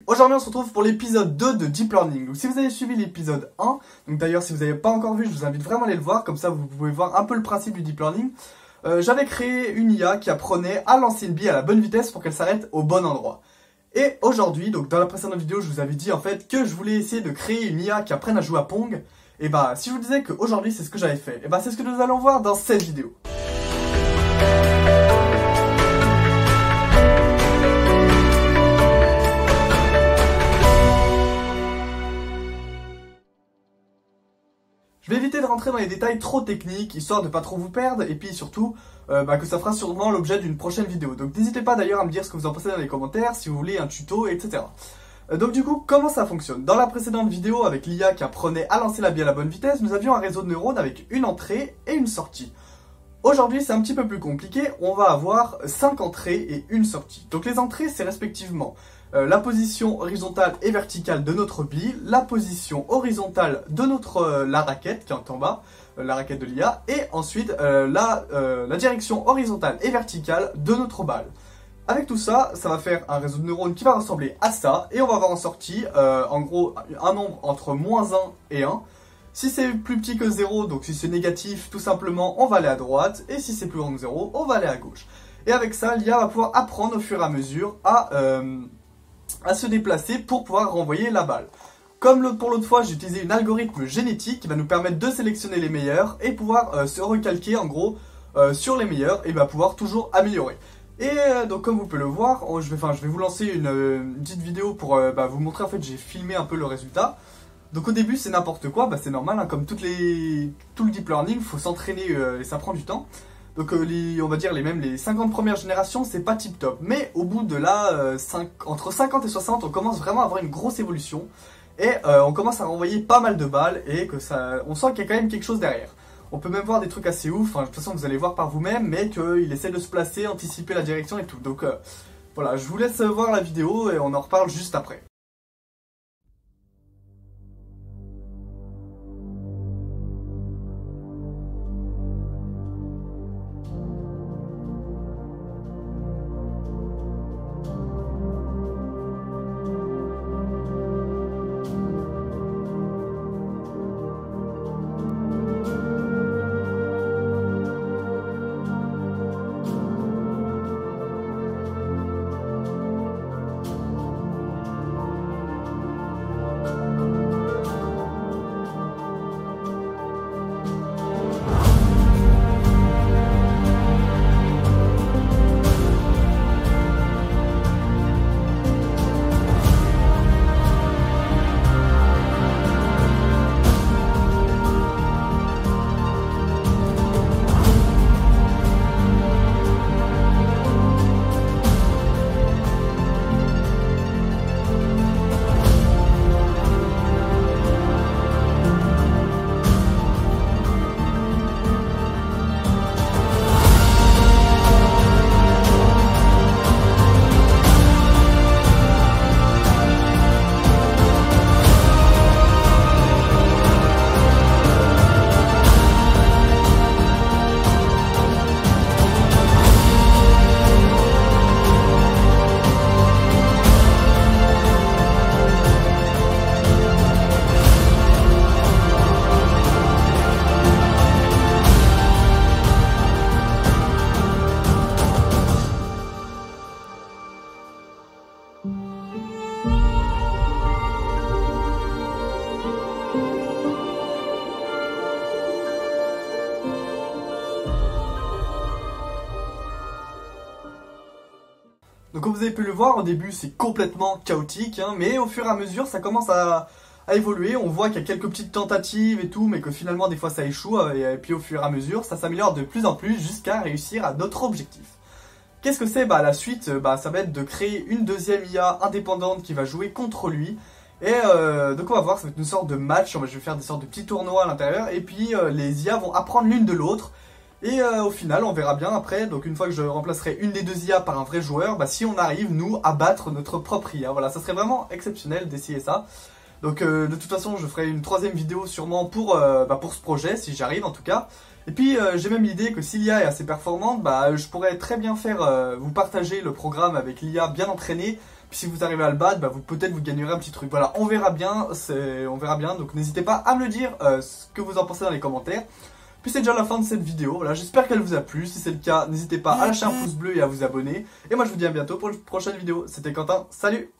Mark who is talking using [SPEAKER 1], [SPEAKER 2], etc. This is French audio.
[SPEAKER 1] Aujourd'hui on se retrouve pour l'épisode 2 de Deep Learning. Donc si vous avez suivi l'épisode 1, donc d'ailleurs si vous n'avez pas encore vu, je vous invite vraiment à aller le voir, comme ça vous pouvez voir un peu le principe du Deep Learning. J'avais créé une IA qui apprenait à lancer une bille à la bonne vitesse pour qu'elle s'arrête au bon endroit. Et aujourd'hui, donc dans la précédente vidéo, je vous avais dit en fait que je voulais essayer de créer une IA qui apprenne à jouer à Pong. Et bah si je vous disais qu'aujourd'hui c'est ce que j'avais fait, et bah c'est ce que nous allons voir dans cette vidéo. Je vais éviter de rentrer dans les détails trop techniques, histoire de pas trop vous perdre, et puis surtout, que ça fera sûrement l'objet d'une prochaine vidéo. Donc n'hésitez pas d'ailleurs à me dire ce que vous en pensez dans les commentaires, si vous voulez un tuto, etc. Donc du coup, comment ça fonctionne? Dans la précédente vidéo, avec l'IA qui apprenait à lancer la bille à la bonne vitesse, nous avions un réseau de neurones avec une entrée et une sortie. Aujourd'hui, c'est un petit peu plus compliqué, on va avoir 5 entrées et une sortie. Donc les entrées, c'est respectivement la position horizontale et verticale de notre bille, la position horizontale de la raquette qui est en bas, la raquette de l'IA, et ensuite la direction horizontale et verticale de notre balle. Avec tout ça, ça va faire un réseau de neurones qui va ressembler à ça, et on va avoir en sortie, en gros, un nombre entre -1 et 1. Si c'est plus petit que 0, donc si c'est négatif, tout simplement, on va aller à droite, et si c'est plus grand que 0, on va aller à gauche. Et avec ça, l'IA va pouvoir apprendre au fur et à mesure à se déplacer pour pouvoir renvoyer la balle. Comme pour l'autre fois, j'ai utilisé un algorithme génétique qui va nous permettre de sélectionner les meilleurs et pouvoir se recalquer en gros sur les meilleurs et va pouvoir toujours améliorer. Et donc comme vous pouvez le voir, je vais vous lancer une petite vidéo pour vous montrer en fait j'ai filmé un peu le résultat. Donc au début c'est n'importe quoi, c'est normal, hein, comme tout le deep learning, il faut s'entraîner et ça prend du temps. Donc on va dire les 50 premières générations, c'est pas tip top. Mais au bout de là, entre 50 et 60, on commence vraiment à avoir une grosse évolution. Et on commence à renvoyer pas mal de balles et on sent qu'il y a quand même quelque chose derrière. On peut même voir des trucs assez ouf, de toute façon vous allez voir par vous-même, mais qu'il essaie de se placer, anticiper la direction et tout. Donc voilà, je vous laisse voir la vidéo et on en reparle juste après. Donc comme vous avez pu le voir, au début c'est complètement chaotique, mais au fur et à mesure ça commence à évoluer. On voit qu'il y a quelques petites tentatives et tout, mais que finalement des fois ça échoue, et puis au fur et à mesure ça s'améliore de plus en plus jusqu'à réussir à notre objectif. Qu'est-ce que c'est? La suite, ça va être de créer une deuxième IA indépendante qui va jouer contre lui. Et donc on va voir, ça va être une sorte de match, je vais faire des sortes de petits tournois à l'intérieur, et puis les IA vont apprendre l'une de l'autre. Et au final, on verra bien après, donc une fois que je remplacerai une des deux IA par un vrai joueur, si on arrive, nous, à battre notre propre IA. Voilà, ça serait vraiment exceptionnel d'essayer ça. Donc de toute façon, je ferai une troisième vidéo sûrement pour ce projet, si j'y arrive en tout cas. Et puis j'ai même l'idée que si l'IA est assez performante, je pourrais très bien faire vous partager le programme avec l'IA bien entraînée, Puis si vous arrivez à le battre, bah, peut-être vous gagnerez un petit truc. Voilà, on verra bien, donc n'hésitez pas à me le dire ce que vous en pensez dans les commentaires. Puis c'est déjà la fin de cette vidéo, voilà, j'espère qu'elle vous a plu. Si c'est le cas, n'hésitez pas à lâcher un pouce bleu et à vous abonner. Et moi je vous dis à bientôt pour une prochaine vidéo. C'était Quentin, salut!